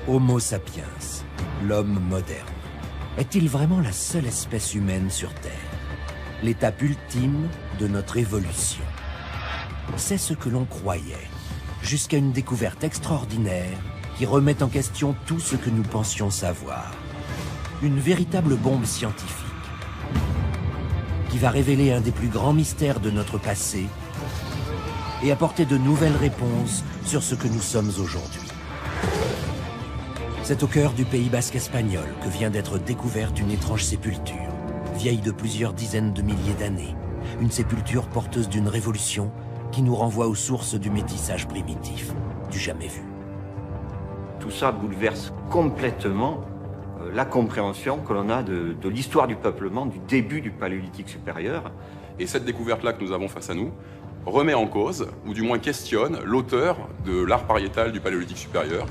Homo sapiens, l'homme moderne, est-il vraiment la seule espèce humaine sur Terre? L'étape ultime de notre évolution. C'est ce que l'on croyait, jusqu'à une découverte extraordinaire qui remet en question tout ce que nous pensions savoir. Une véritable bombe scientifique qui va révéler un des plus grands mystères de notre passé et apporter de nouvelles réponses sur ce que nous sommes aujourd'hui. C'est au cœur du Pays basque espagnol que vient d'être découverte une étrange sépulture, vieille de plusieurs dizaines de milliers d'années. Une sépulture porteuse d'une révolution qui nous renvoie aux sources du métissage primitif, du jamais vu. Tout ça bouleverse complètement la compréhension que l'on a de l'histoire du peuplement, du début du Paléolithique supérieur. Et cette découverte-là que nous avons face à nous remet en cause, ou du moins questionne, l'auteur de l'art pariétal du Paléolithique supérieur.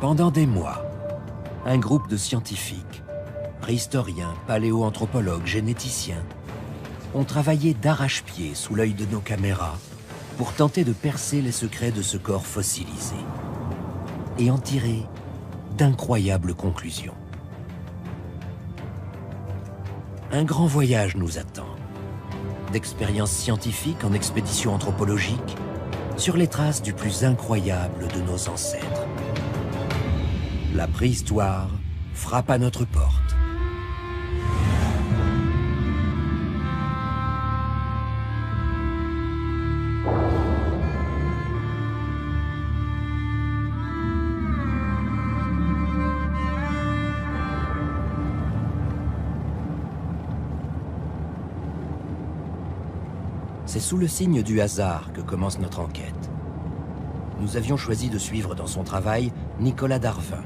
Pendant des mois, un groupe de scientifiques, préhistoriens, paléoanthropologues, généticiens, ont travaillé d'arrache-pied sous l'œil de nos caméras pour tenter de percer les secrets de ce corps fossilisé et en tirer d'incroyables conclusions. Un grand voyage nous attend, d'expériences scientifiques en expédition anthropologique, sur les traces du plus incroyable de nos ancêtres. La préhistoire frappe à notre porte. C'est sous le signe du hasard que commence notre enquête. Nous avions choisi de suivre dans son travail Nicolas Darvin,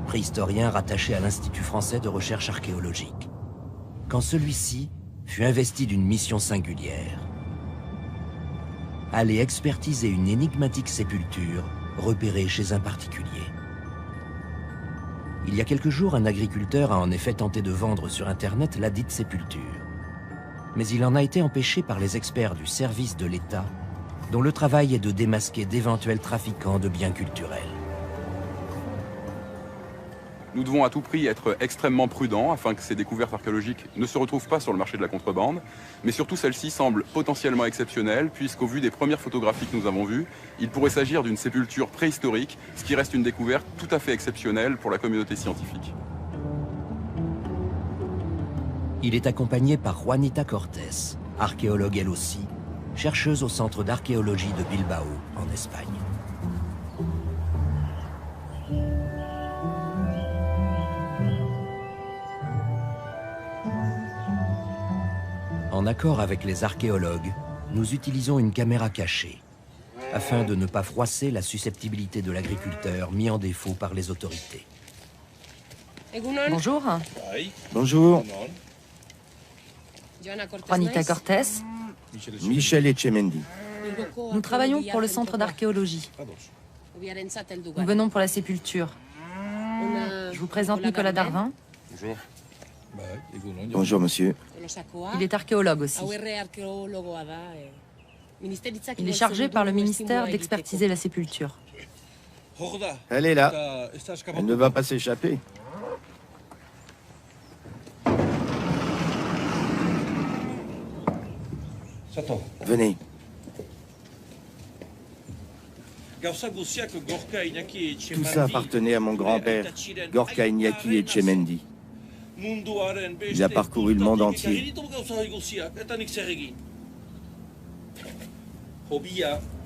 préhistorien rattaché à l'Institut français de recherche archéologique, quand celui-ci fut investi d'une mission singulière. Aller expertiser une énigmatique sépulture repérée chez un particulier. Il y a quelques jours, un agriculteur a en effet tenté de vendre sur Internet la dite sépulture. Mais il en a été empêché par les experts du service de l'État, dont le travail est de démasquer d'éventuels trafiquants de biens culturels. Nous devons à tout prix être extrêmement prudents afin que ces découvertes archéologiques ne se retrouvent pas sur le marché de la contrebande, mais surtout celle-ci semble potentiellement exceptionnelle puisqu'au vu des premières photographies que nous avons vues, il pourrait s'agir d'une sépulture préhistorique, ce qui reste une découverte tout à fait exceptionnelle pour la communauté scientifique. Il est accompagné par Juanita Cortés, archéologue elle aussi, chercheuse au centre d'archéologie de Bilbao, en Espagne. En accord avec les archéologues, nous utilisons une caméra cachée, afin de ne pas froisser la susceptibilité de l'agriculteur mis en défaut par les autorités. Bonjour. Bonjour, Juanita Cortés. Michel Etchemendi. Nous travaillons pour le centre d'archéologie. Nous venons pour la sépulture. Je vous présente Nicolas Darvin. Bonjour. Bonjour, monsieur. Il est archéologue aussi. Il est chargé par le ministère d'expertiser la sépulture. Elle est là. Elle ne va pas s'échapper. Venez. Tout ça appartenait à mon grand-père, Gorka Iñaki Etchemendi. Il a parcouru le monde entier.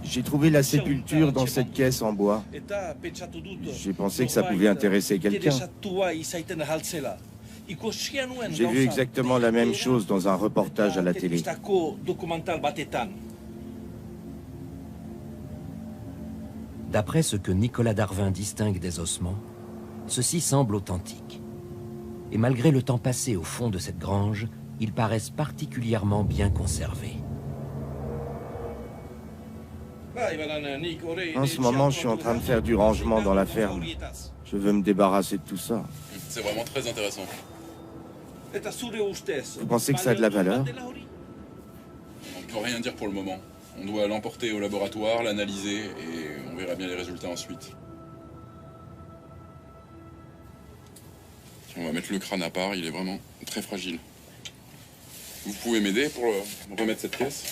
J'ai trouvé la sépulture dans cette caisse en bois. J'ai pensé que ça pouvait intéresser quelqu'un. J'ai vu exactement la même chose dans un reportage à la télé. D'après ce que Nicolas Darvin distingue des ossements, ceux-ci semblent authentiques. Et malgré le temps passé au fond de cette grange, ils paraissent particulièrement bien conservés. En ce moment, je suis en train de faire du rangement dans la ferme. Je veux me débarrasser de tout ça. C'est vraiment très intéressant. Vous pensez que ça a de la valeur? On ne peut rien dire pour le moment. On doit l'emporter au laboratoire, l'analyser et on verra bien les résultats ensuite. On va mettre le crâne à part, il est vraiment très fragile. Vous pouvez m'aider pour remettre cette pièce?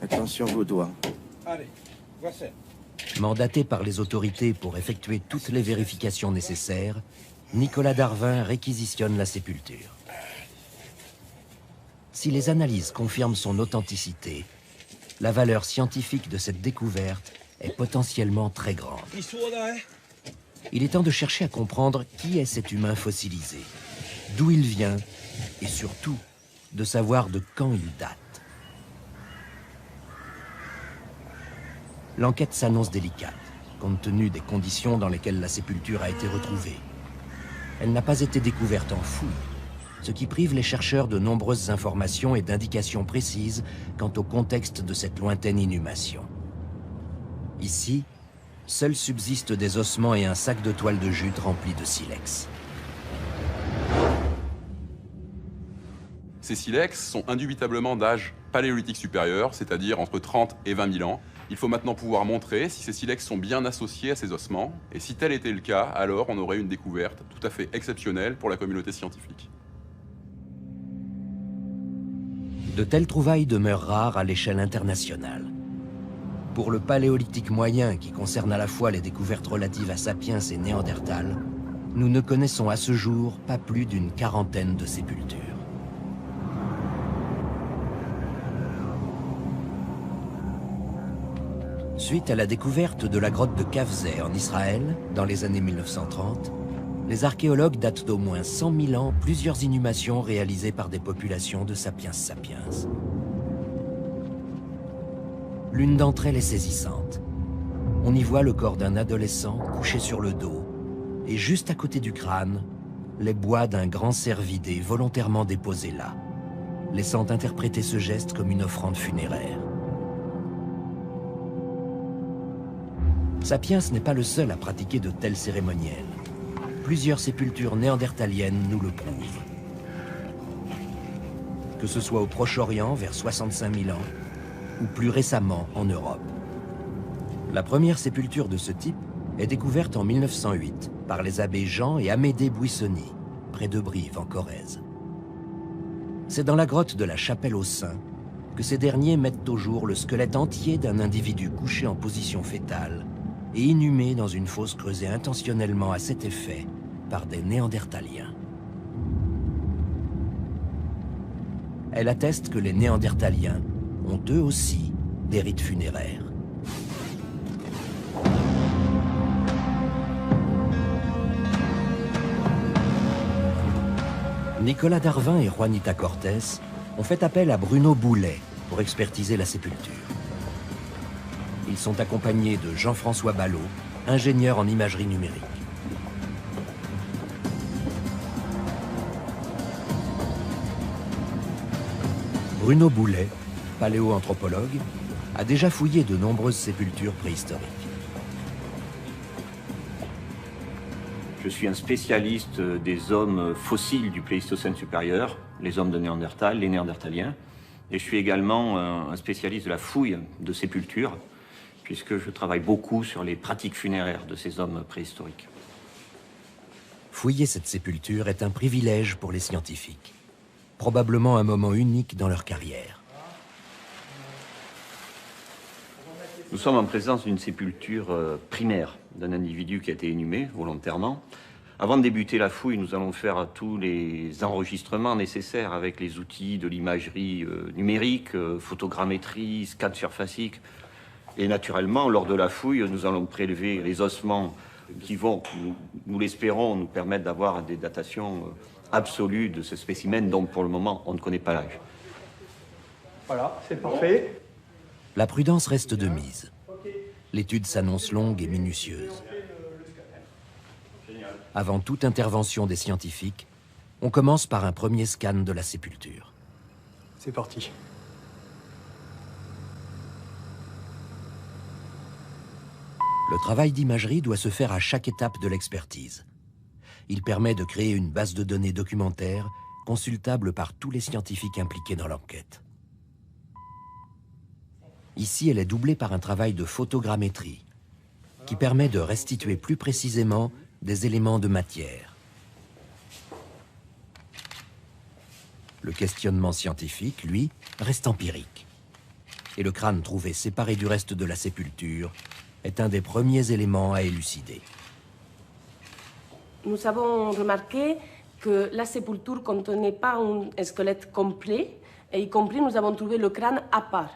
Attention vos doigts. Mandaté par les autorités pour effectuer toutes les vérifications nécessaires, Nicolas Darvin réquisitionne la sépulture. Si les analyses confirment son authenticité, la valeur scientifique de cette découverte est potentiellement très grande. Il est temps de chercher à comprendre qui est cet humain fossilisé, d'où il vient et surtout de savoir de quand il date. L'enquête s'annonce délicate, compte tenu des conditions dans lesquelles la sépulture a été retrouvée. Elle n'a pas été découverte en fouille, ce qui prive les chercheurs de nombreuses informations et d'indications précises quant au contexte de cette lointaine inhumation. Ici, seuls subsistent des ossements et un sac de toile de jute rempli de silex. Ces silex sont indubitablement d'âge paléolithique supérieur, c'est-à-dire entre 30 et 20 000 ans. Il faut maintenant pouvoir montrer si ces silex sont bien associés à ces ossements, et si tel était le cas, alors on aurait une découverte tout à fait exceptionnelle pour la communauté scientifique. De telles trouvailles demeurent rares à l'échelle internationale. Pour le paléolithique moyen, qui concerne à la fois les découvertes relatives à Sapiens et Néandertal, nous ne connaissons à ce jour pas plus d'une quarantaine de sépultures. Suite à la découverte de la grotte de Kafzeh en Israël, dans les années 1930, les archéologues datent d'au moins 100 000 ans plusieurs inhumations réalisées par des populations de Sapiens sapiens. L'une d'entre elles est saisissante. On y voit le corps d'un adolescent couché sur le dos, et juste à côté du crâne, les bois d'un grand cervidé volontairement déposés là, laissant interpréter ce geste comme une offrande funéraire. Sapiens n'est pas le seul à pratiquer de tels cérémoniels. Plusieurs sépultures néandertaliennes nous le prouvent. Que ce soit au Proche-Orient, vers 65 000 ans, ou plus récemment en Europe. La première sépulture de ce type est découverte en 1908 par les abbés Jean et Amédée Buissonny, près de Brive, en Corrèze. C'est dans la grotte de la Chapelle aux Saints que ces derniers mettent au jour le squelette entier d'un individu couché en position fétale et inhumé dans une fosse creusée intentionnellement à cet effet par des Néandertaliens. Elle atteste que les Néandertaliens ont eux aussi des rites funéraires. Nicolas Darvin et Juanita Cortés ont fait appel à Bruno Boulet pour expertiser la sépulture. Ils sont accompagnés de Jean-François Ballot, ingénieur en imagerie numérique. Bruno Boulet, paléoanthropologue, a déjà fouillé de nombreuses sépultures préhistoriques. Je suis un spécialiste des hommes fossiles du Pléistocène supérieur, les hommes de Néandertal, les Néandertaliens. Et je suis également un spécialiste de la fouille de sépultures, puisque je travaille beaucoup sur les pratiques funéraires de ces hommes préhistoriques. Fouiller cette sépulture est un privilège pour les scientifiques. Probablement un moment unique dans leur carrière. Nous sommes en présence d'une sépulture primaire d'un individu qui a été inhumé volontairement. Avant de débuter la fouille, nous allons faire tous les enregistrements nécessaires avec les outils de l'imagerie numérique, photogrammétrie, scan surfacique. Et naturellement, lors de la fouille, nous allons prélever les ossements qui vont, nous l'espérons, nous permettre d'avoir des datations absolues de ce spécimen dont pour le moment on ne connaît pas l'âge. Voilà, c'est parfait. La prudence reste de mise. L'étude s'annonce longue et minutieuse. Avant toute intervention des scientifiques, on commence par un premier scan de la sépulture. C'est parti. Le travail d'imagerie doit se faire à chaque étape de l'expertise. Il permet de créer une base de données documentaire consultable par tous les scientifiques impliqués dans l'enquête. Ici, elle est doublée par un travail de photogrammétrie, qui permet de restituer plus précisément des éléments de matière. Le questionnement scientifique, lui, reste empirique. Et le crâne trouvé séparé du reste de la sépulture est un des premiers éléments à élucider. Nous avons remarqué que la sépulture ne contenait pas un squelette complet, et y compris nous avons trouvé le crâne à part.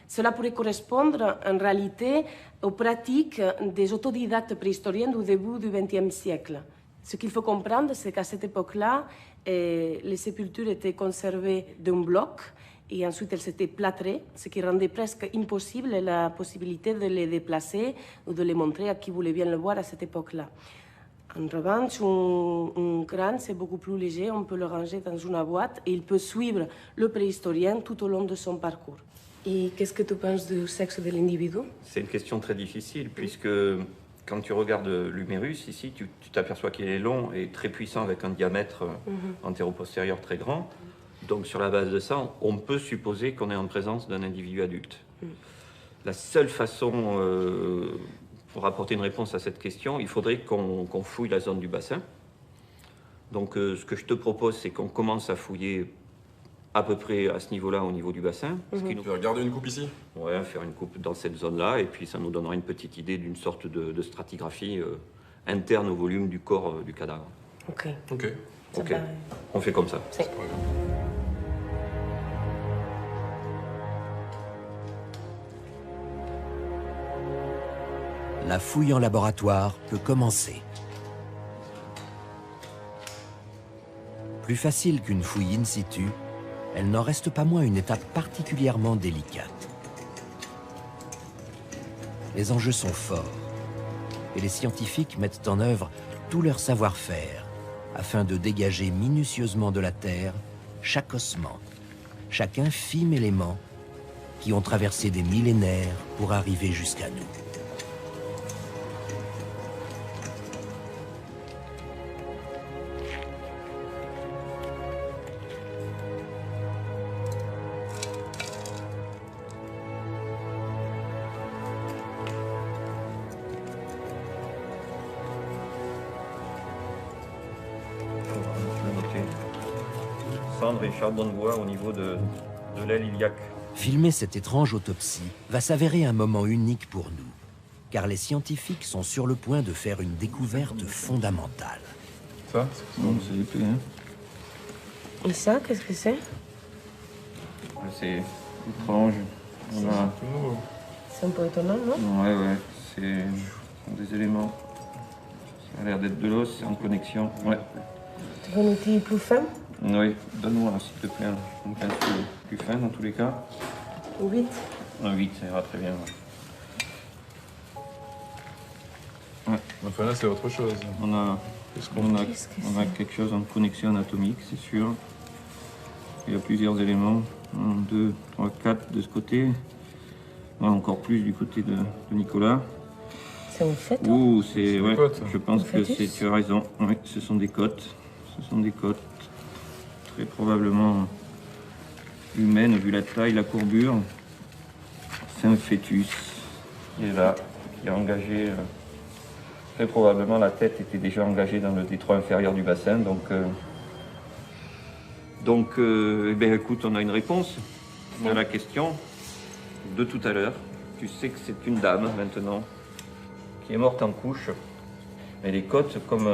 Cela pourrait correspondre en réalité aux pratiques des autodidactes préhistoriens du début du XXe siècle. Ce qu'il faut comprendre, c'est qu'à cette époque-là, les sépultures étaient conservées d'un bloc et ensuite elles étaient plâtrées, ce qui rendait presque impossible la possibilité de les déplacer ou de les montrer à qui voulait bien le voir à cette époque-là. En revanche, un crâne, c'est beaucoup plus léger, on peut le ranger dans une boîte et il peut suivre le préhistorien tout au long de son parcours. Et qu'est-ce que tu penses du sexe de l'individu? C'est une question très difficile, puisque quand tu regardes l'humérus, ici, tu t'aperçois qu'il est long et très puissant, avec un diamètre antéro-postérieur très grand. Donc, sur la base de ça, on peut supposer qu'on est en présence d'un individu adulte. La seule façon, pour apporter une réponse à cette question, il faudrait qu'on fouille la zone du bassin. Donc, ce que je te propose, c'est qu'on commence à fouiller à peu près à ce niveau-là, au niveau du bassin. Tu vas garder une coupe ici? Ouais, faire une coupe dans cette zone-là, et puis ça nous donnera une petite idée d'une sorte de stratigraphie interne au volume du corps du cadavre. Ok. Ok. Ok, on fait comme ça. La fouille en laboratoire peut commencer. Plus facile qu'une fouille in situ, elle n'en reste pas moins une étape particulièrement délicate. Les enjeux sont forts, et les scientifiques mettent en œuvre tout leur savoir-faire afin de dégager minutieusement de la terre chaque ossement, chaque infime élément qui ont traversé des millénaires pour arriver jusqu'à nous. Cendre et charbon de bois au niveau de l'aile iliaque. Filmer cette étrange autopsie va s'avérer un moment unique pour nous, car les scientifiques sont sur le point de faire une découverte fondamentale. Ça? C'est épais, hein. Et ça, qu'est-ce que c'est? C'est étrange. C'est un peu étonnant, non? Ouais, ce sont des éléments. Ça a l'air d'être de l'os, c'est en connexion. Ouais. Tu veux un outil plus fin? Oui, donne-moi s'il te plaît une pince plus fin dans tous les cas. 8. Un 8, ça ira très bien. Ouais. Enfin là, c'est autre chose. On a quelque chose en connexion anatomique, c'est sûr. Il y a plusieurs éléments. 1, 2, 3, 4 de ce côté. Ouais, encore plus du côté de Nicolas. C'est un fœtus? Ouh, c'est... Ouais, côtes. je pense que c'est... Tu as raison. Oui, ce sont des côtes. Ce sont des côtes. Très probablement humaines, vu la taille, la courbure. C'est un fœtus qui est là, qui est engagé. Très probablement, la tête était déjà engagée dans le détroit inférieur du bassin. Donc, eh bien, écoute, on a une réponse à la question de tout à l'heure. Tu sais que c'est une dame maintenant qui est morte en couche. Mais les côtes, comme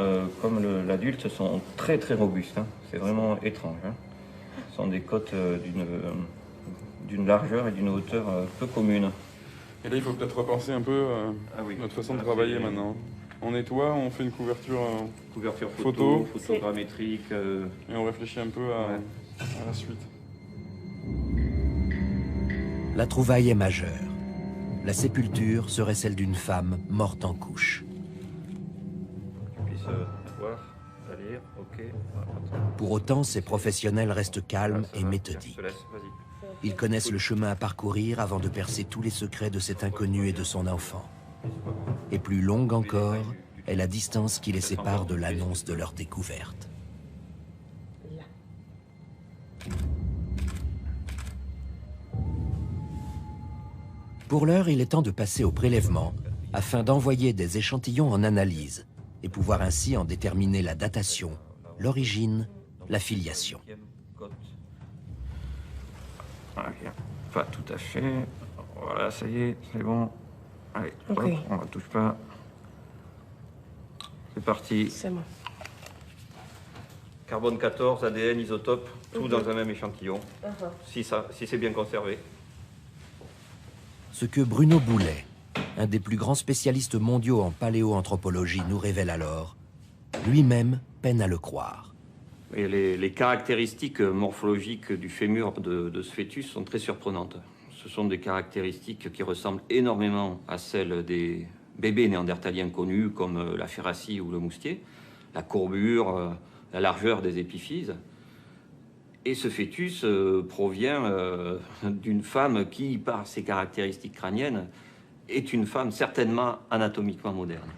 l'adulte, sont très très robustes. Hein. C'est vraiment étrange. Hein. Ce sont des côtes d'une largeur et d'une hauteur peu communes. Et là, il faut peut-être repenser un peu oui. notre façon de travailler maintenant. On nettoie, on fait une couverture Couverture photogrammétrique. et on réfléchit un peu à la suite. La trouvaille est majeure. La sépulture serait celle d'une femme morte en couche. Pour autant, ces professionnels restent calmes et méthodiques. Ils connaissent le chemin à parcourir avant de percer tous les secrets de cet inconnu et de son enfant. Et plus longue encore est la distance qui les sépare de l'annonce de leur découverte. Pour l'heure, il est temps de passer au prélèvement afin d'envoyer des échantillons en analyse et pouvoir ainsi en déterminer la datation, l'origine, la filiation. Ok. Pas tout à fait. Voilà, ça y est, c'est bon. Allez, Okay. hop, on ne touche pas. C'est parti. C'est bon. Carbone 14, ADN, isotope, tout dans un même échantillon, si c'est bien conservé. Ce que Bruno Boulet, un des plus grands spécialistes mondiaux en paléoanthropologie, nous révèle alors, lui-même peine à le croire. Et les caractéristiques morphologiques du fémur de ce fœtus sont très surprenantes. Ce sont des caractéristiques qui ressemblent énormément à celles des bébés néandertaliens connus, comme la ferracie ou le moustier, la courbure, la largeur des épiphyses. Et ce fœtus provient d'une femme qui, par ses caractéristiques crâniennes, est une femme certainement anatomiquement moderne.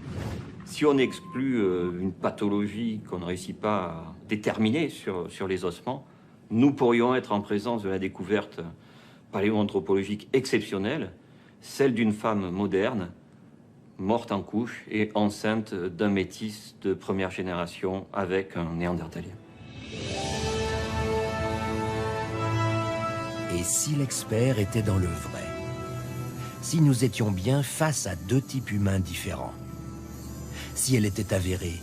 Si on exclut une pathologie qu'on ne réussit pas à déterminer sur les ossements, nous pourrions être en présence de la découverte paléoanthropologique exceptionnelle, celle d'une femme moderne, morte en couche et enceinte d'un métis de première génération avec un néandertalien. Et si l'expert était dans le vrai? Si nous étions bien face à deux types humains différents? Si elle était avérée,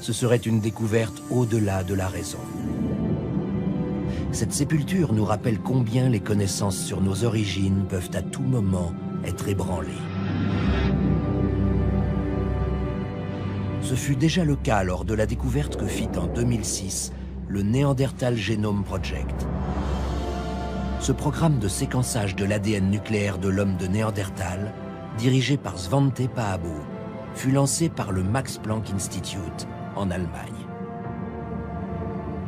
ce serait une découverte au-delà de la raison. Cette sépulture nous rappelle combien les connaissances sur nos origines peuvent à tout moment être ébranlées. Ce fut déjà le cas lors de la découverte que fit en 2006 le Neanderthal Genome Project. Ce programme de séquençage de l'ADN nucléaire de l'homme de Néandertal, dirigé par Svante Pääbo, fut lancé par le Max Planck Institute en Allemagne.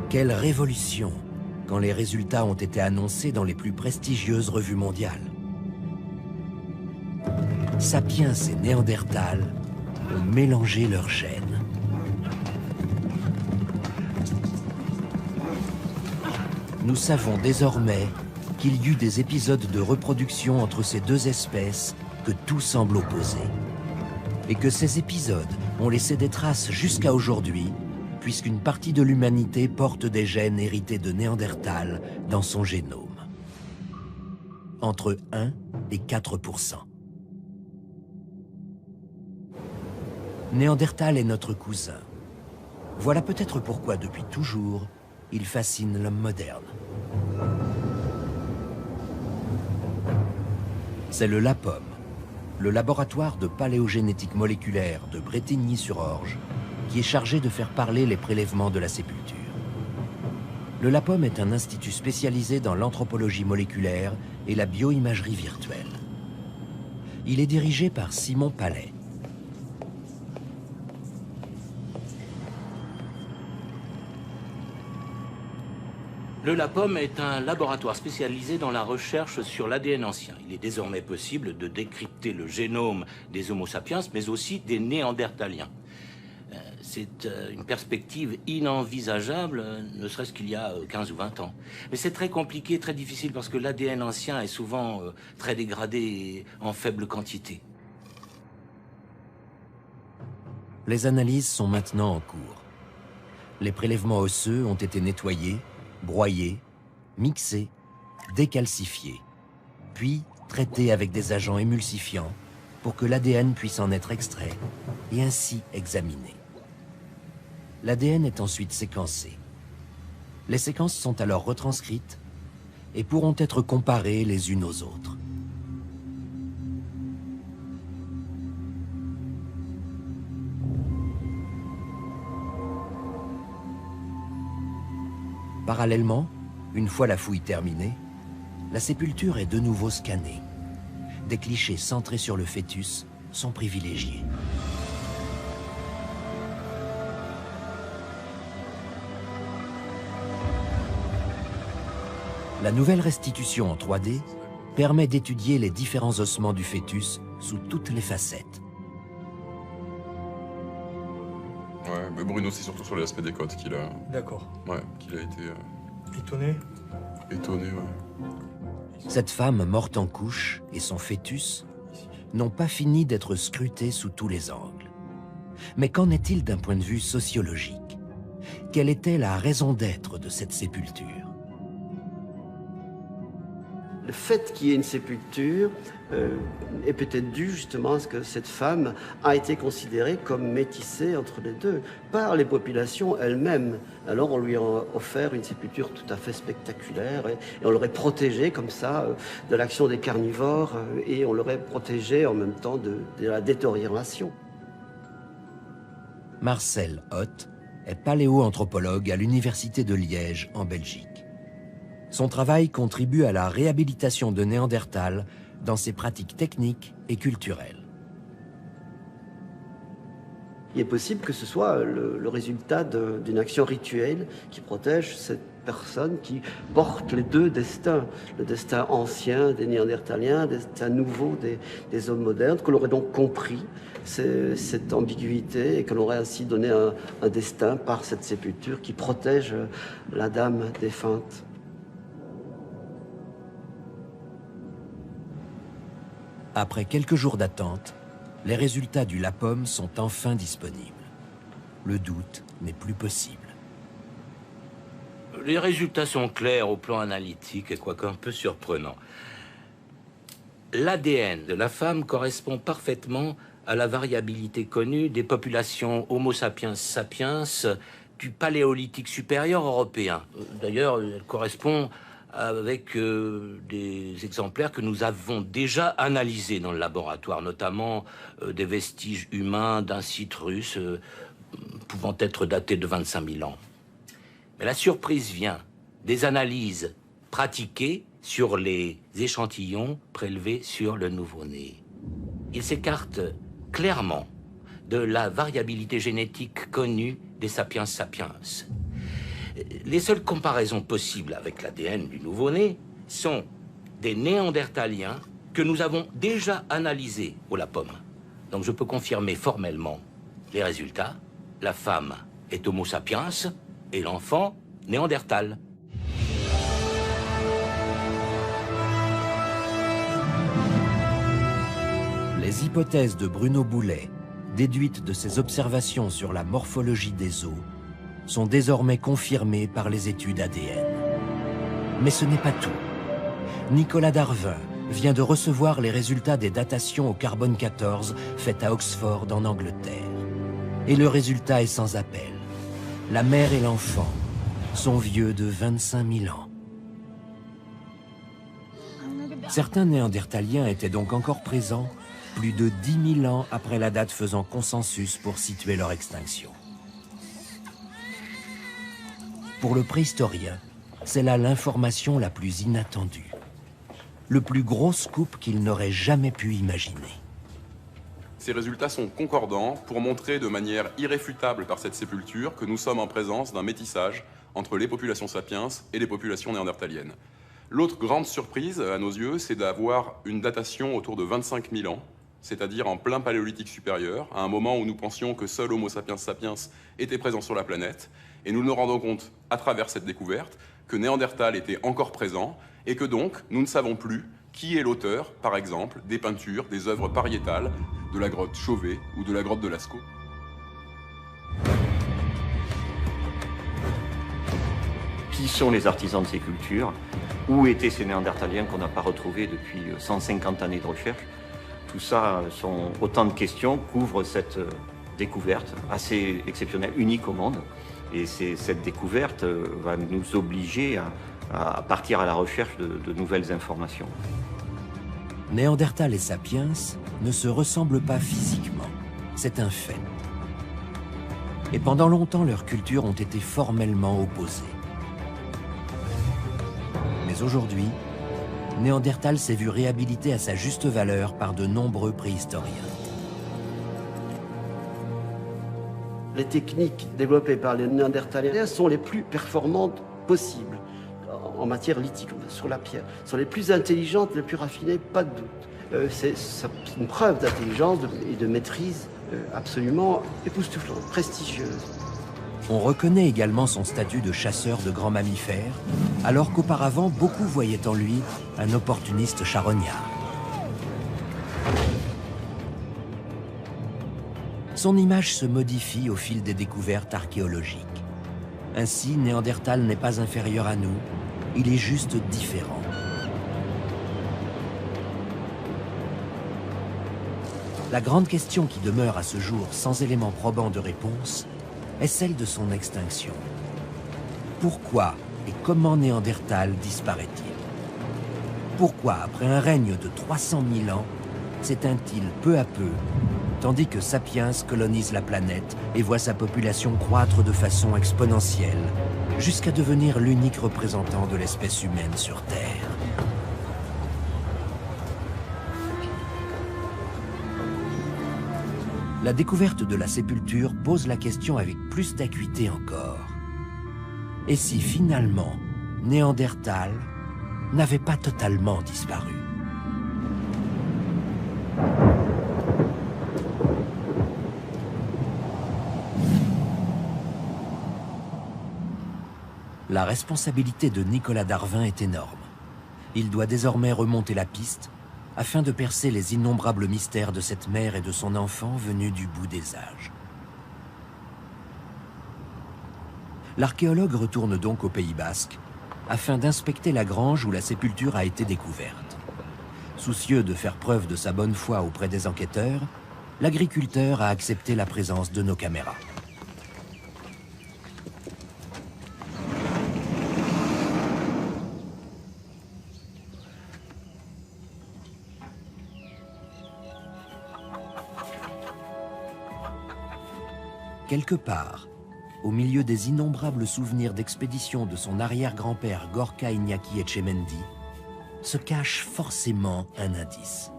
Quelle révolution quand les résultats ont été annoncés dans les plus prestigieuses revues mondiales. Sapiens et Néandertal ont mélangé leurs gènes. Nous savons désormais qu'il y eut des épisodes de reproduction entre ces deux espèces que tout semble opposer. Et que ces épisodes ont laissé des traces jusqu'à aujourd'hui, puisqu'une partie de l'humanité porte des gènes hérités de Néandertal dans son génome. Entre 1 et 4%. Néandertal est notre cousin. Voilà peut-être pourquoi, depuis toujours, il fascine l'homme moderne. C'est le LAPOM, le laboratoire de paléogénétique moléculaire de Bretigny-sur-Orge, qui est chargé de faire parler les prélèvements de la sépulture. Le LAPOM est un institut spécialisé dans l'anthropologie moléculaire et la bioimagerie virtuelle. Il est dirigé par Simon Palais. Le LAPOM est un laboratoire spécialisé dans la recherche sur l'ADN ancien. Il est désormais possible de décrypter le génome des Homo sapiens, mais aussi des Néandertaliens. C'est une perspective inenvisageable, ne serait-ce qu'il y a 15 ou 20 ans. Mais c'est très compliqué, très difficile, parce que l'ADN ancien est souvent très dégradé et en faible quantité. Les analyses sont maintenant en cours. Les prélèvements osseux ont été nettoyés, broyés, mixés, décalcifiés, puis traités avec des agents émulsifiants pour que l'ADN puisse en être extrait et ainsi examiné. L'ADN est ensuite séquencé. Les séquences sont alors retranscrites et pourront être comparées les unes aux autres. Parallèlement, une fois la fouille terminée, la sépulture est de nouveau scannée. Des clichés centrés sur le fœtus sont privilégiés. La nouvelle restitution en 3D permet d'étudier les différents ossements du fœtus sous toutes les facettes. Ouais, mais Bruno, c'est surtout sur l'aspect des côtes qu'il a... D'accord. Ouais, qu'il a été... Étonné? Étonné, ouais. Cette femme morte en couche et son fœtus n'ont pas fini d'être scrutés sous tous les angles. Mais qu'en est-il d'un point de vue sociologique? Quelle était la raison d'être de cette sépulture? Le fait qu'il y ait une sépulture est peut-être dû justement à ce que cette femme a été considérée comme métissée entre les deux par les populations elles-mêmes. Alors on lui a offert une sépulture tout à fait spectaculaire et on l'aurait protégée comme ça de l'action des carnivores et on l'aurait protégée en même temps de la détérioration. Marcel Hoth est paléoanthropologue à l'Université de Liège en Belgique. Son travail contribue à la réhabilitation de Néandertal dans ses pratiques techniques et culturelles. Il est possible que ce soit le résultat d'une action rituelle qui protège cette personne qui porte les deux destins, le destin ancien des Néandertaliens, le destin nouveau des hommes modernes, que l'on aurait donc compris cette ambiguïté et que l'on aurait ainsi donné un destin par cette sépulture qui protège la dame défunte. Après quelques jours d'attente, les résultats du LAPOM sont enfin disponibles. Le doute n'est plus possible. Les résultats sont clairs au plan analytique et quoique un peu surprenants. L'ADN de la femme correspond parfaitement à la variabilité connue des populations Homo sapiens sapiens du Paléolithique supérieur européen. D'ailleurs, elle correspond avec des exemplaires que nous avons déjà analysés dans le laboratoire, notamment des vestiges humains d'un site russe pouvant être daté de 25 000 ans. Mais la surprise vient des analyses pratiquées sur les échantillons prélevés sur le nouveau-né. Ils s'écartent clairement de la variabilité génétique connue des sapiens sapiens. Les seules comparaisons possibles avec l'ADN du nouveau-né sont des néandertaliens que nous avons déjà analysés au LAPOM. Donc je peux confirmer formellement les résultats. La femme est Homo sapiens et l'enfant néandertal. Les hypothèses de Bruno Boulet, déduites de ses observations sur la morphologie des os, sont désormais confirmées par les études ADN. Mais ce n'est pas tout. Nicolas Darwin vient de recevoir les résultats des datations au carbone 14 faites à Oxford en Angleterre. Et le résultat est sans appel. La mère et l'enfant sont vieux de 25 000 ans. Certains néandertaliens étaient donc encore présents plus de 10 000 ans après la date faisant consensus pour situer leur extinction. Pour le préhistorien, c'est là l'information la plus inattendue. Le plus gros scoop qu'il n'aurait jamais pu imaginer. Ces résultats sont concordants pour montrer de manière irréfutable par cette sépulture que nous sommes en présence d'un métissage entre les populations sapiens et les populations néandertaliennes. L'autre grande surprise, à nos yeux, c'est d'avoir une datation autour de 25 000 ans, c'est-à-dire en plein paléolithique supérieur, à un moment où nous pensions que seul Homo sapiens sapiens était présent sur la planète. Et nous nous rendons compte, à travers cette découverte, que Néandertal était encore présent et que donc, nous ne savons plus qui est l'auteur, par exemple, des peintures, des œuvres pariétales de la grotte Chauvet ou de la grotte de Lascaux. Qui sont les artisans de ces cultures? Où étaient ces Néandertaliens qu'on n'a pas retrouvés depuis 150 années de recherche? Tout ça sont autant de questions qu'ouvre cette découverte assez exceptionnelle, unique au monde. Et cette découverte va nous obliger à partir à la recherche de nouvelles informations. Néandertal et Sapiens ne se ressemblent pas physiquement, c'est un fait. Et pendant longtemps, leurs cultures ont été formellement opposées. Mais aujourd'hui, Néandertal s'est vu réhabilité à sa juste valeur par de nombreux préhistoriens. Les techniques développées par les Néandertaliens sont les plus performantes possibles en matière lithique, sur la pierre. Sont les plus intelligentes, les plus raffinées, pas de doute. C'est une preuve d'intelligence et de maîtrise absolument époustouflante, prestigieuse. On reconnaît également son statut de chasseur de grands mammifères, alors qu'auparavant, beaucoup voyaient en lui un opportuniste charognard. son image se modifie au fil des découvertes archéologiques. Ainsi, Néandertal n'est pas inférieur à nous, il est juste différent. La grande question qui demeure à ce jour sans éléments probants de réponse est celle de son extinction. Pourquoi et comment Néandertal disparaît-il? Pourquoi, après un règne de 300 000 ans, s'éteint-il peu à peu, tandis que Sapiens colonise la planète et voit sa population croître de façon exponentielle, jusqu'à devenir l'unique représentant de l'espèce humaine sur Terre? La découverte de la sépulture pose la question avec plus d'acuité encore. Et si finalement, Néandertal n'avait pas totalement disparu? La responsabilité de Nicolas Darwin est énorme. Il doit désormais remonter la piste afin de percer les innombrables mystères de cette mère et de son enfant venus du bout des âges. L'archéologue retourne donc au Pays Basque afin d'inspecter la grange où la sépulture a été découverte. Soucieux de faire preuve de sa bonne foi auprès des enquêteurs, l'agriculteur a accepté la présence de nos caméras. Quelque part, au milieu des innombrables souvenirs d'expéditions de son arrière-grand-père Gorka Iñaki Etchemendy, se cache forcément un indice.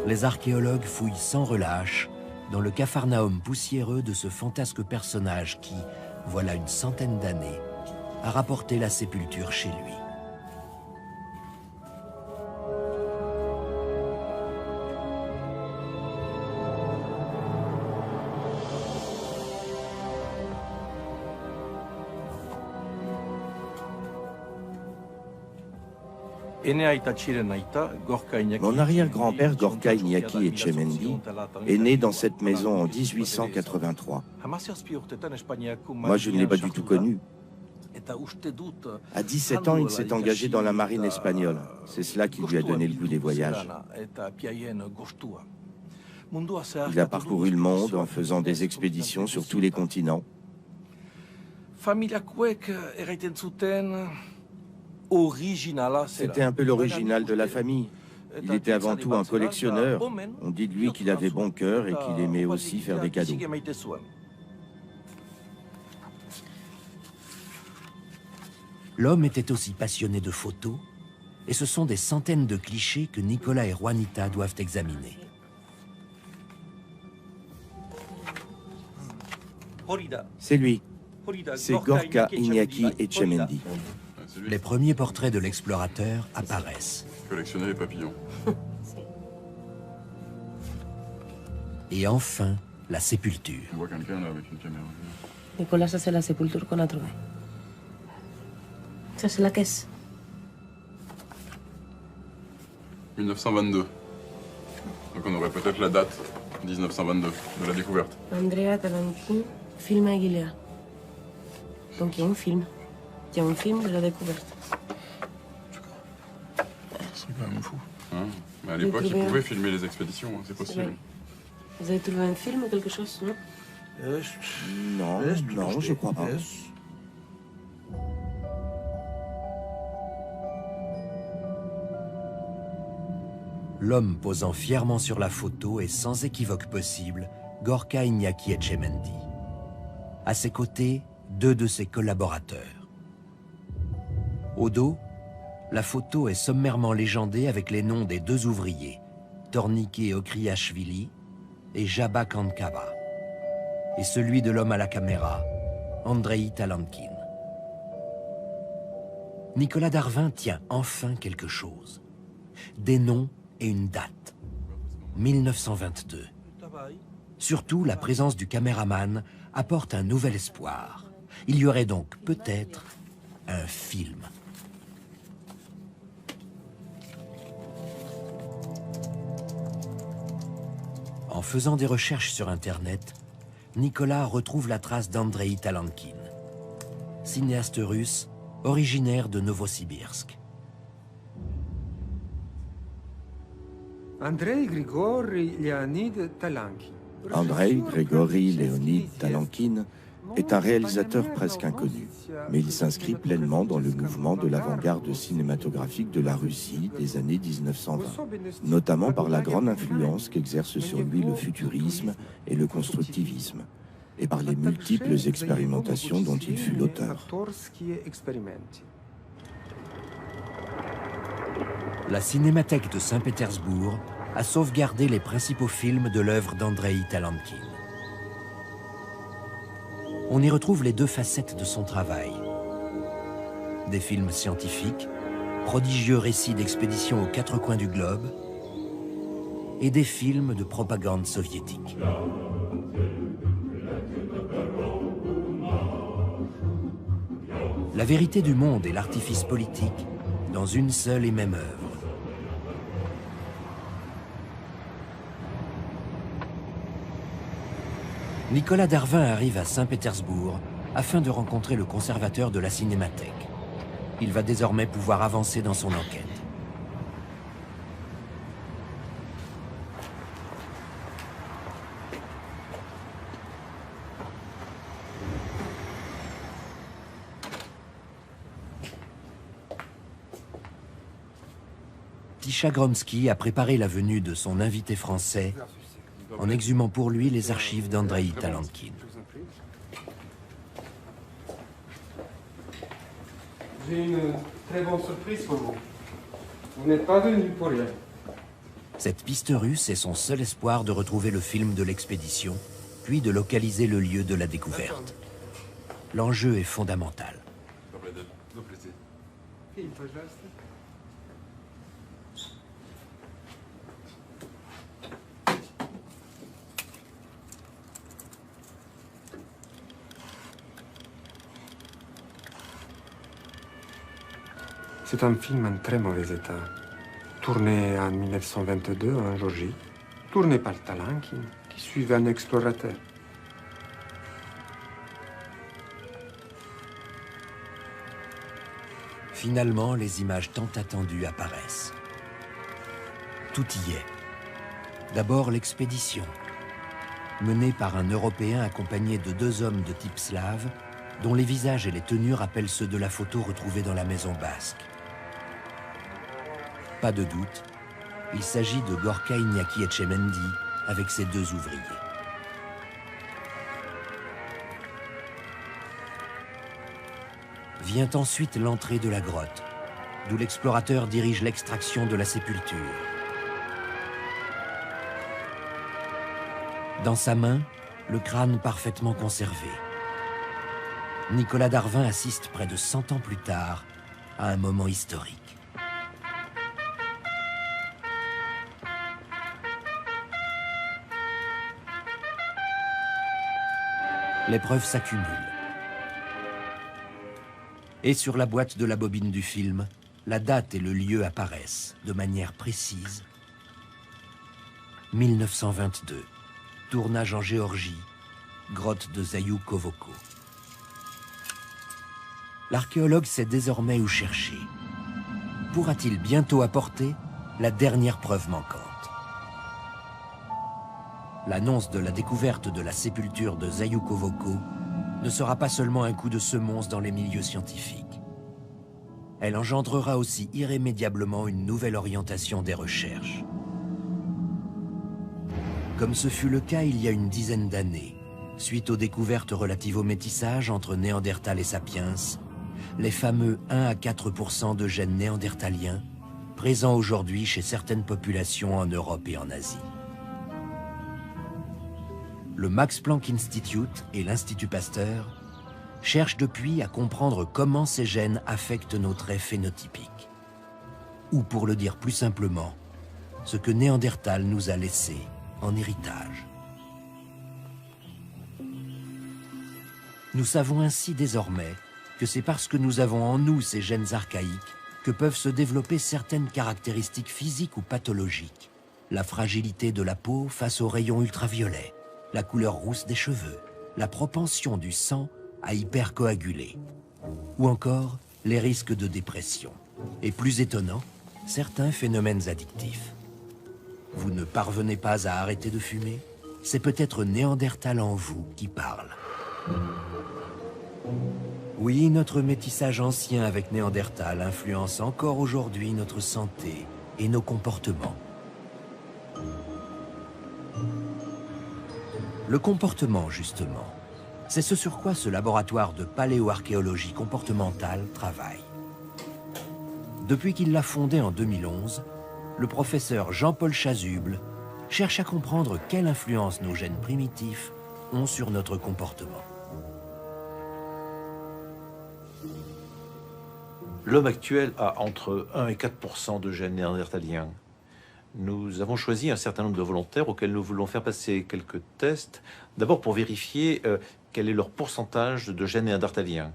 Les archéologues fouillent sans relâche dans le capharnaüm poussiéreux de ce fantasque personnage qui, voilà une centaine d'années, a rapporté la sépulture chez lui. Mon arrière-grand-père Gorka Iñaki Etchemendy est né dans cette maison en 1883. Moi, je ne l'ai pas du tout connu. À 17 ans, il s'est engagé dans la marine espagnole. C'est cela qui lui a donné le goût des voyages. Il a parcouru le monde en faisant des expéditions sur tous les continents. C'était un peu l'original de la famille. Il était avant tout un collectionneur. On dit de lui qu'il avait bon cœur et qu'il aimait aussi faire des cadeaux. L'homme était aussi passionné de photos, et ce sont des centaines de clichés que Nicolas et Juanita doivent examiner. C'est lui. C'est Gorka Iñaki Etchemendy. Les premiers portraits de l'explorateur apparaissent. Collectionner les papillons. Et enfin, la sépulture. On voit quelqu'un là avec une caméra. Nicolas, ça c'est la sépulture qu'on a trouvée. Ça c'est la caisse. 1922. Donc on aurait peut-être la date 1922 de la découverte. Andrea Talankin, film Aguilera. Donc il y a un film. Il y a un film de la découverte. C'est quand même fou. Hein? Mais à l'époque, ils pouvaient filmer les expéditions, hein, c'est possible. Vous avez trouvé un film ou quelque chose, non? Non, je crois pas. L'homme posant fièrement sur la photo est sans équivoque possible Gorka Iñaki Etchemendy. À ses côtés, deux de ses collaborateurs. Au dos, la photo est sommairement légendée avec les noms des deux ouvriers, Tornike Okriashvili et Jabba Kankava, et celui de l'homme à la caméra, Andrei Talankin. Nicolas Darwin tient enfin quelque chose. Des noms et une date. 1922. Surtout, la présence du caméraman apporte un nouvel espoir. Il y aurait donc peut-être un film. En faisant des recherches sur Internet, Nicolas retrouve la trace d'Andrei Talankin, cinéaste russe originaire de Novosibirsk. Andrei Grigori Leonid Talankin. Andrei Grigori Leonid Talankin est un réalisateur presque inconnu, mais il s'inscrit pleinement dans le mouvement de l'avant-garde cinématographique de la Russie des années 1920, notamment par la grande influence qu'exerce sur lui le futurisme et le constructivisme, et par les multiples expérimentations dont il fut l'auteur. La Cinémathèque de Saint-Pétersbourg a sauvegardé les principaux films de l'œuvre d'Andrei Talankin. On y retrouve les deux facettes de son travail. Des films scientifiques, prodigieux récits d'expéditions aux quatre coins du globe, et des films de propagande soviétique. La vérité du monde et l'artifice politique dans une seule et même œuvre. Nicolas Darvin arrive à Saint-Pétersbourg afin de rencontrer le conservateur de la Cinémathèque. Il va désormais pouvoir avancer dans son enquête. Tisha Gromsky a préparé la venue de son invité français en exhumant pour lui les archives d'Andrei Talankin. J'ai une très bonne surprise pour vous. Vous n'êtes pas venu pour rien. Cette piste russe est son seul espoir de retrouver le film de l'expédition, puis de localiser le lieu de la découverte. L'enjeu est fondamental. C'est un film en très mauvais état. Tourné en 1922 en Géorgie. Tourné par Talankin, qui suivait un explorateur. Finalement, les images tant attendues apparaissent. Tout y est. D'abord l'expédition, menée par un Européen accompagné de deux hommes de type slave, dont les visages et les tenues rappellent ceux de la photo retrouvée dans la maison basque. Pas de doute, il s'agit de Gorka Iñaki Etchemendi avec ses deux ouvriers. Vient ensuite l'entrée de la grotte, d'où l'explorateur dirige l'extraction de la sépulture. Dans sa main, le crâne parfaitement conservé. Nicolas Darvin assiste près de 100 ans plus tard à un moment historique. Les preuves s'accumulent. Et sur la boîte de la bobine du film, la date et le lieu apparaissent de manière précise. 1922, tournage en Géorgie, grotte de Zayou-Kovoko. L'archéologue sait désormais où chercher. Pourra-t-il bientôt apporter la dernière preuve manquante? L'annonce de la découverte de la sépulture de Zayou-Kovoko ne sera pas seulement un coup de semonce dans les milieux scientifiques. Elle engendrera aussi irrémédiablement une nouvelle orientation des recherches. Comme ce fut le cas il y a une dizaine d'années, suite aux découvertes relatives au métissage entre Néandertal et Sapiens, les fameux 1 à 4% de gènes néandertaliens, présents aujourd'hui chez certaines populations en Europe et en Asie. Le Max Planck Institute et l'Institut Pasteur cherchent depuis à comprendre comment ces gènes affectent nos traits phénotypiques. Ou pour le dire plus simplement, ce que Néandertal nous a laissé en héritage. Nous savons ainsi désormais que c'est parce que nous avons en nous ces gènes archaïques que peuvent se développer certaines caractéristiques physiques ou pathologiques, la fragilité de la peau face aux rayons ultraviolets, la couleur rousse des cheveux, la propension du sang à hypercoaguler, ou encore les risques de dépression. Et plus étonnant, certains phénomènes addictifs. Vous ne parvenez pas à arrêter de fumer? C'est peut-être Néandertal en vous qui parle. Oui, notre métissage ancien avec Néandertal influence encore aujourd'hui notre santé et nos comportements. Le comportement, justement, c'est ce sur quoi ce laboratoire de paléoarchéologie comportementale travaille. Depuis qu'il l'a fondé en 2011, le professeur Jean-Paul Chasuble cherche à comprendre quelle influence nos gènes primitifs ont sur notre comportement. L'homme actuel a entre 1 et 4% de gènes néandertaliens. Nous avons choisi un certain nombre de volontaires auxquels nous voulons faire passer quelques tests, d'abord pour vérifier quel est leur pourcentage de gènes néandertaliens.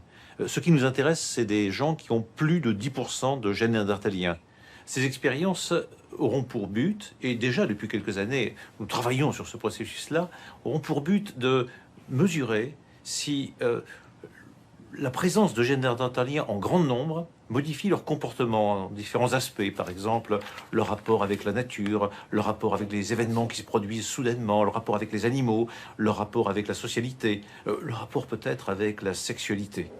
Ce qui nous intéresse, c'est des gens qui ont plus de 10% de gènes néandertaliens. Ces expériences auront pour but, et déjà depuis quelques années, nous travaillons sur ce processus-là, auront pour but de mesurer si la présence de gènes néandertaliens en grand nombre modifie leur comportement en différents aspects, par exemple le rapport avec la nature, le rapport avec les événements qui se produisent soudainement, le rapport avec les animaux, le rapport avec la socialité, le rapport peut-être avec la sexualité.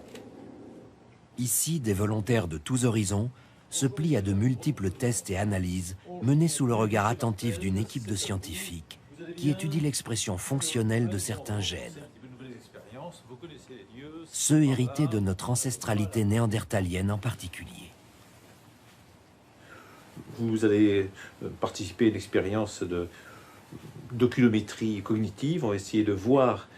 Ici, des volontaires de tous horizons se plient à de multiples tests et analyses menés sous le regard attentif d'une équipe de scientifiques qui étudie l'expression fonctionnelle de certains gènes. Ceux hérités de notre ancestralité néandertalienne en particulier. Vous allez participer à une expérience d'oculométrie cognitive. On va essayer de voir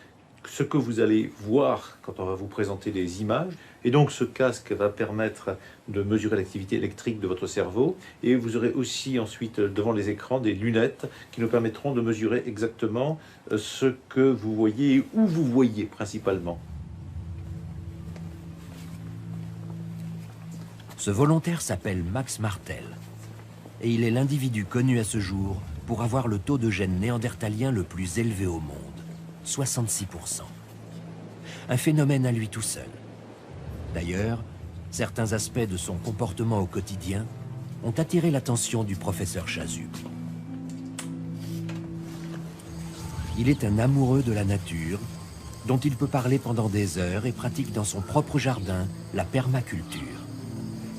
ce que vous allez voir quand on va vous présenter des images. Et donc ce casque va permettre de mesurer l'activité électrique de votre cerveau. Et vous aurez aussi ensuite devant les écrans des lunettes qui nous permettront de mesurer exactement ce que vous voyez et où vous voyez principalement. Ce volontaire s'appelle Max Martel. Et il est l'individu connu à ce jour pour avoir le taux de gènes néandertaliens le plus élevé au monde. 66%. Un phénomène à lui tout seul. D'ailleurs, certains aspects de son comportement au quotidien ont attiré l'attention du professeur Chasuble. Il est un amoureux de la nature, dont il peut parler pendant des heures et pratique dans son propre jardin la permaculture.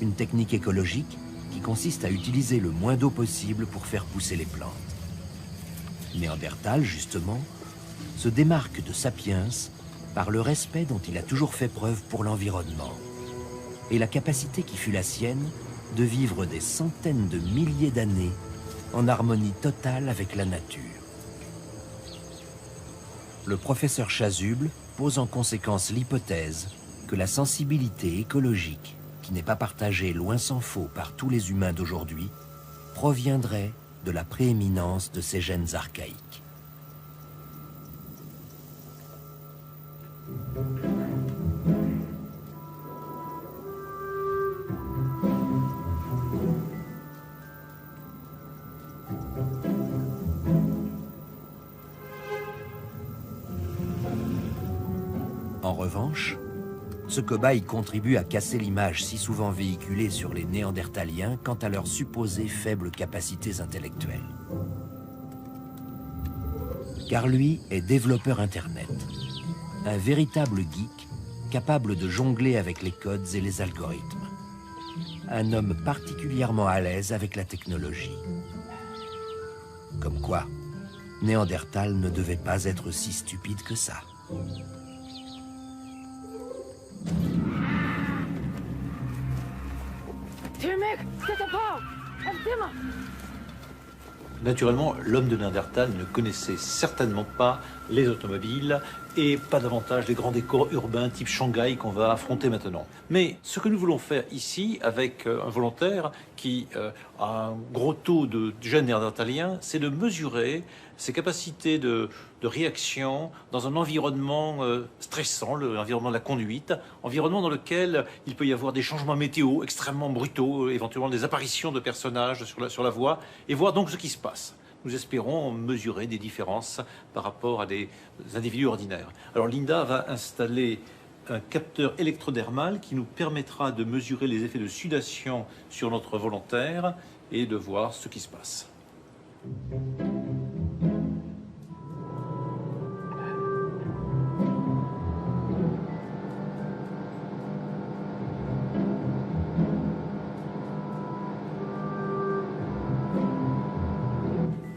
Une technique écologique qui consiste à utiliser le moins d'eau possible pour faire pousser les plantes. Néandertal, justement, se démarque de Sapiens par le respect dont il a toujours fait preuve pour l'environnement et la capacité qui fut la sienne de vivre des centaines de milliers d'années en harmonie totale avec la nature. Le professeur Chasuble pose en conséquence l'hypothèse que la sensibilité écologique, qui n'est pas partagée loin s'en faut par tous les humains d'aujourd'hui, proviendrait de la prééminence de ces gènes archaïques. En revanche, ce cobaye contribue à casser l'image si souvent véhiculée sur les Néandertaliens quant à leurs supposées faibles capacités intellectuelles. Car lui est développeur Internet, un véritable geek capable de jongler avec les codes et les algorithmes. Un homme particulièrement à l'aise avec la technologie. Comme quoi, Néandertal ne devait pas être si stupide que ça. Naturellement, l'homme de Néandertal ne connaissait certainement pas les automobiles et pas davantage les grands décors urbains type Shanghai qu'on va affronter maintenant. Mais ce que nous voulons faire ici avec un volontaire qui a un gros taux de gènes néandertaliens, c'est de mesurer ses capacités de réaction dans un environnement stressant, l'environnement de la conduite, environnement dans lequel il peut y avoir des changements météo extrêmement brutaux, éventuellement des apparitions de personnages sur la voie, et voir donc ce qui se passe. nous espérons mesurer des différences par rapport à des individus ordinaires. Alors Linda va installer un capteur électrodermal qui nous permettra de mesurer les effets de sudation sur notre volontaire et de voir ce qui se passe.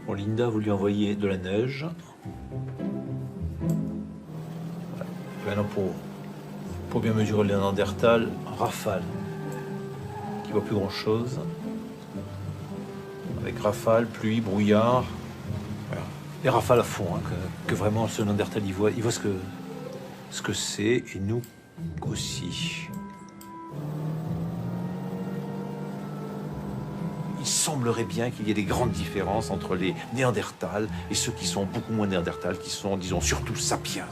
Bon, Linda, vous lui envoyez de la neige. Maintenant, pour bien mesurer le Néandertal, rafale, qui voit plus grand-chose. Avec rafale, pluie, brouillard. Voilà. Les rafales à fond, hein, que vraiment ce Néandertal, il voit ce que c'est, et nous aussi. Il semblerait bien qu'il y ait des grandes différences entre les Néandertals et ceux qui sont beaucoup moins Néandertals, qui sont, disons, surtout sapiens.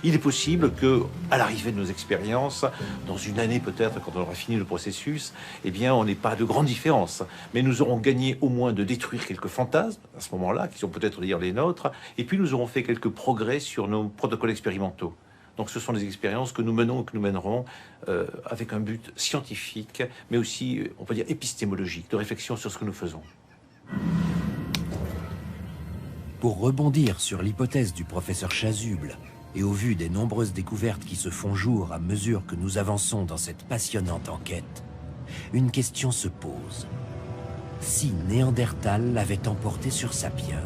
Il est possible que, à l'arrivée de nos expériences, dans une année peut-être, quand on aura fini le processus, eh bien, on n'ait pas de grandes différences. Mais nous aurons gagné au moins de détruire quelques fantasmes, à ce moment-là, qui sont peut-être d'ailleurs les nôtres, et puis nous aurons fait quelques progrès sur nos protocoles expérimentaux. Donc ce sont des expériences que nous menons et que nous mènerons avec un but scientifique, mais aussi, on peut dire, épistémologique, de réflexion sur ce que nous faisons. Pour rebondir sur l'hypothèse du professeur Chasuble, et au vu des nombreuses découvertes qui se font jour à mesure que nous avançons dans cette passionnante enquête, une question se pose. Si Néandertal l'avait emporté sur Sapiens,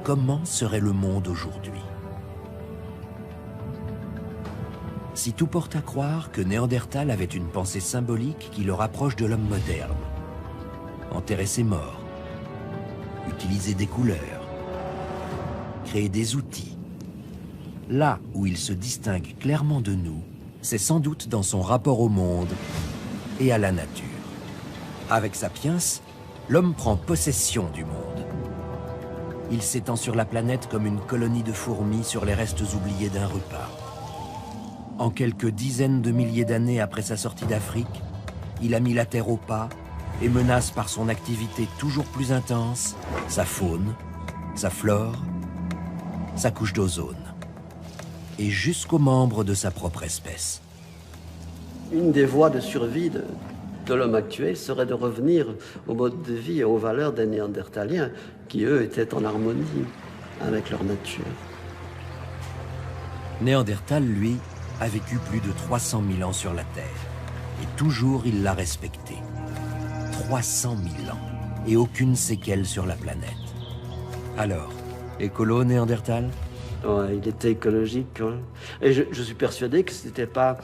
comment serait le monde aujourd'hui? Si tout porte à croire que Néandertal avait une pensée symbolique qui le rapproche de l'homme moderne, enterrer ses morts, utiliser des couleurs, créer des outils, là où il se distingue clairement de nous, c'est sans doute dans son rapport au monde et à la nature. Avec Sapiens, l'homme prend possession du monde. Il s'étend sur la planète comme une colonie de fourmis sur les restes oubliés d'un repas. En quelques dizaines de milliers d'années après sa sortie d'Afrique, il a mis la Terre au pas et menace par son activité toujours plus intense sa faune, sa flore, sa couche d'ozone, et jusqu'aux membres de sa propre espèce. Une des voies de survie de l'homme actuel serait de revenir au mode de vie et aux valeurs des Néandertaliens, qui eux étaient en harmonie avec leur nature. Néandertal, lui, a vécu plus de 300 000 ans sur la Terre, et toujours il l'a respecté. 300 000 ans, et aucune séquelle sur la planète. Alors, écolo Néandertal? Ouais, il était écologique. Hein. Et je suis persuadé que ce n'était pas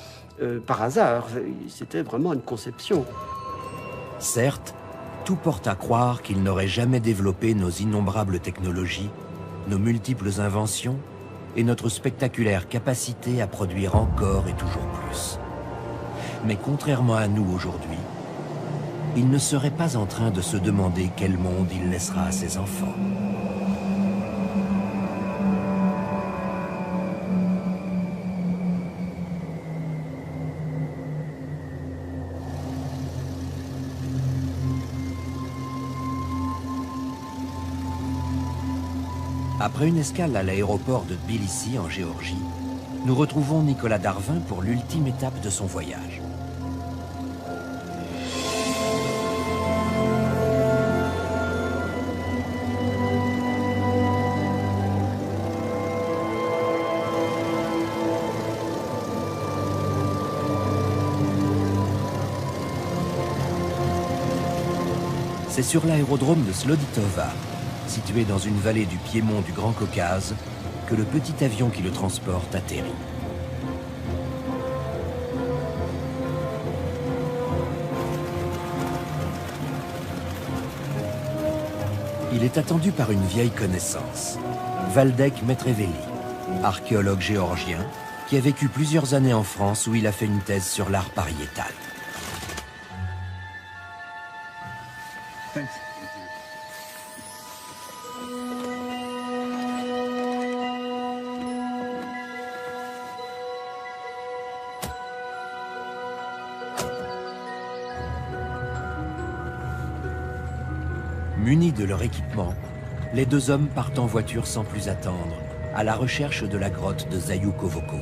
par hasard, c'était vraiment une conception. Certes, tout porte à croire qu'il n'aurait jamais développé nos innombrables technologies, nos multiples inventions et notre spectaculaire capacité à produire encore et toujours plus. Mais contrairement à nous aujourd'hui, il ne serait pas en train de se demander quel monde il laissera à ses enfants. Après une escale à l'aéroport de Tbilissi, en Géorgie, nous retrouvons Nicolas Darvin pour l'ultime étape de son voyage. C'est sur l'aérodrome de Sloditova, situé dans une vallée du Piémont du Grand Caucase, que le petit avion qui le transporte atterrit. Il est attendu par une vieille connaissance, Valdek Metreveli, archéologue géorgien, qui a vécu plusieurs années en France où il a fait une thèse sur l'art pariétal. Munis de leur équipement, les deux hommes partent en voiture sans plus attendre, à la recherche de la grotte de Zayukovoko.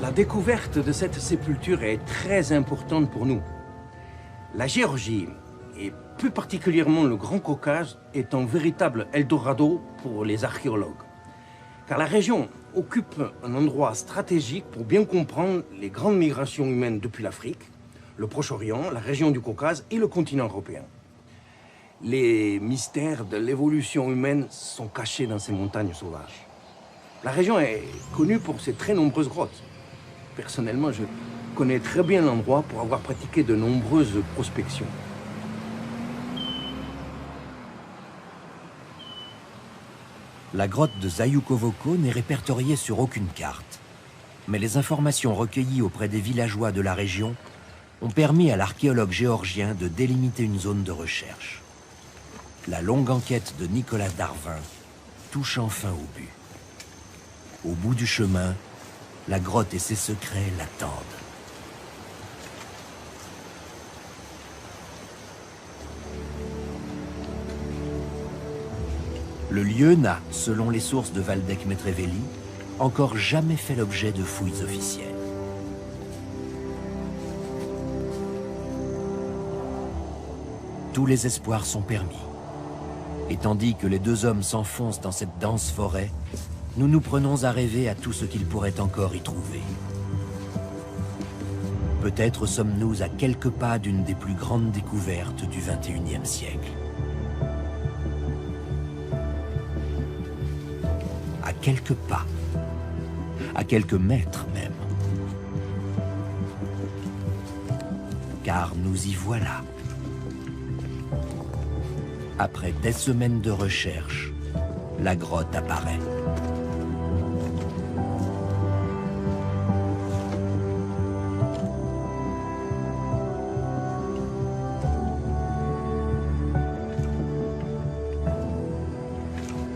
La découverte de cette sépulture est très importante pour nous. La Géorgie, et plus particulièrement le Grand Caucase, est un véritable Eldorado pour les archéologues. Car la région occupe un endroit stratégique pour bien comprendre les grandes migrations humaines depuis l'Afrique, le Proche-Orient, la région du Caucase et le continent européen. Les mystères de l'évolution humaine sont cachés dans ces montagnes sauvages. La région est connue pour ses très nombreuses grottes. Personnellement, je connais très bien l'endroit pour avoir pratiqué de nombreuses prospections. La grotte de Zayukovoko n'est répertoriée sur aucune carte. Mais les informations recueillies auprès des villageois de la région ont permis à l'archéologue géorgien de délimiter une zone de recherche. La longue enquête de Nicolas Darvin touche enfin au but. Au bout du chemin, la grotte et ses secrets l'attendent. Le lieu n'a, selon les sources de Valdec Metrevelli, encore jamais fait l'objet de fouilles officielles. Tous les espoirs sont permis. Et tandis que les deux hommes s'enfoncent dans cette dense forêt, nous nous prenons à rêver à tout ce qu'ils pourraient encore y trouver. Peut-être sommes-nous à quelques pas d'une des plus grandes découvertes du XXIe siècle. À quelques pas, à quelques mètres même. Car nous y voilà. Après des semaines de recherche, la grotte apparaît.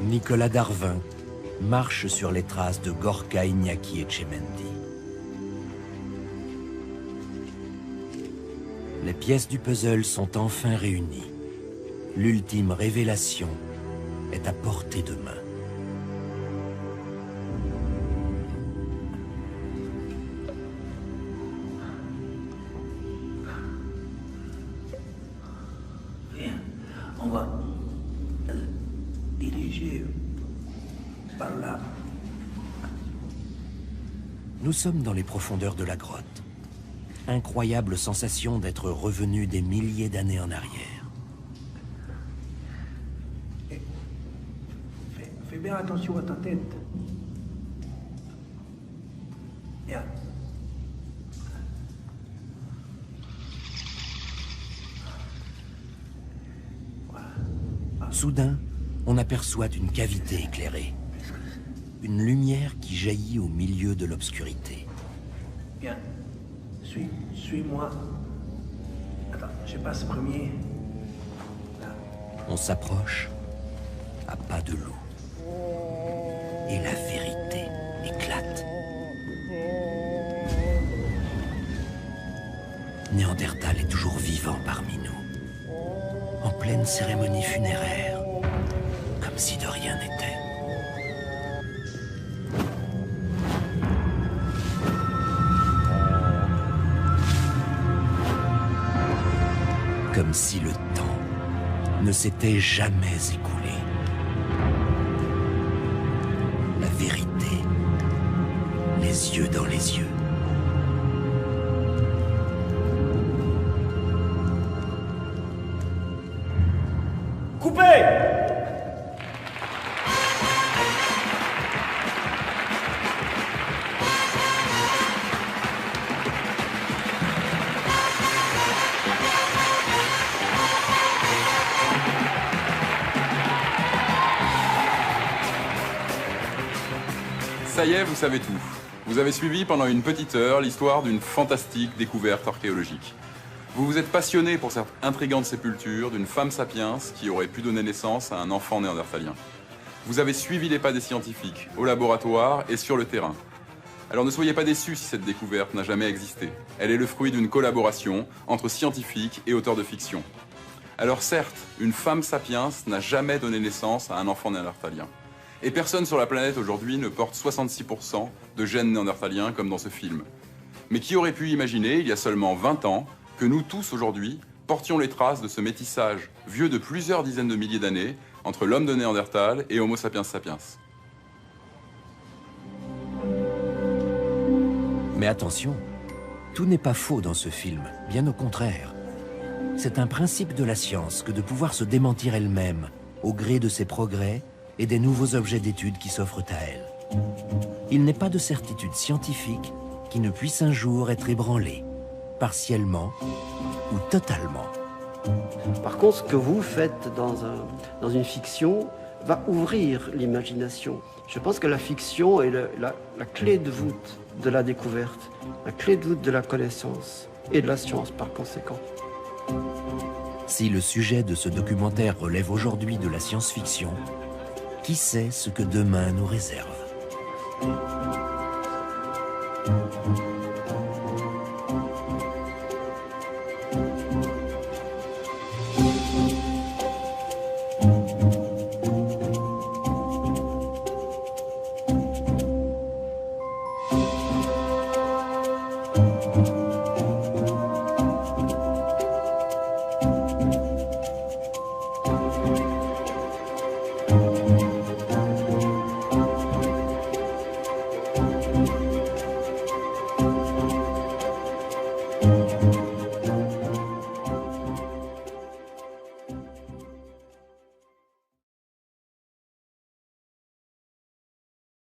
Nicolas Darvin marche sur les traces de Gorka, Iñaki et Tchemendi. Les pièces du puzzle sont enfin réunies. L'ultime révélation est à portée de main. Viens, on va diriger par là. Nous sommes dans les profondeurs de la grotte. Incroyable sensation d'être revenu des milliers d'années en arrière. Fais bien attention à ta tête. Bien. Soudain, on aperçoit une cavité éclairée. Une lumière qui jaillit au milieu de l'obscurité. Bien. Suis-moi. Attends, je passe premier. Là. On s'approche à pas de loup. Et la vérité éclate. Néandertal est toujours vivant parmi nous. En pleine cérémonie funéraire. Comme si de rien n'était. Comme si le temps ne s'était jamais écoulé. La vérité, les yeux dans les yeux. Coupez! Ça y est, vous savez tout. Vous avez suivi pendant une petite heure l'histoire d'une fantastique découverte archéologique. Vous vous êtes passionné pour cette intrigante sépulture d'une femme sapiens qui aurait pu donner naissance à un enfant néandertalien. Vous avez suivi les pas des scientifiques, au laboratoire et sur le terrain. Alors ne soyez pas déçus si cette découverte n'a jamais existé. Elle est le fruit d'une collaboration entre scientifiques et auteurs de fiction. Alors certes, une femme sapiens n'a jamais donné naissance à un enfant néandertalien. Et personne sur la planète aujourd'hui ne porte 66% de gènes néandertaliens comme dans ce film. Mais qui aurait pu imaginer, il y a seulement 20 ans, que nous tous aujourd'hui portions les traces de ce métissage vieux de plusieurs dizaines de milliers d'années entre l'homme de Néandertal et Homo sapiens sapiens. Mais attention, tout n'est pas faux dans ce film, bien au contraire. C'est un principe de la science que de pouvoir se démentir elle-même au gré de ses progrès et des nouveaux objets d'étude qui s'offrent à elle. Il n'est pas de certitude scientifique qui ne puisse un jour être ébranlée, partiellement ou totalement. Par contre, ce que vous faites dans une fiction va ouvrir l'imagination. Je pense que la fiction est la clé de voûte de la découverte, la clé de voûte de la connaissance et de la science par conséquent. Si le sujet de ce documentaire relève aujourd'hui de la science-fiction, qui sait ce que demain nous réserve ?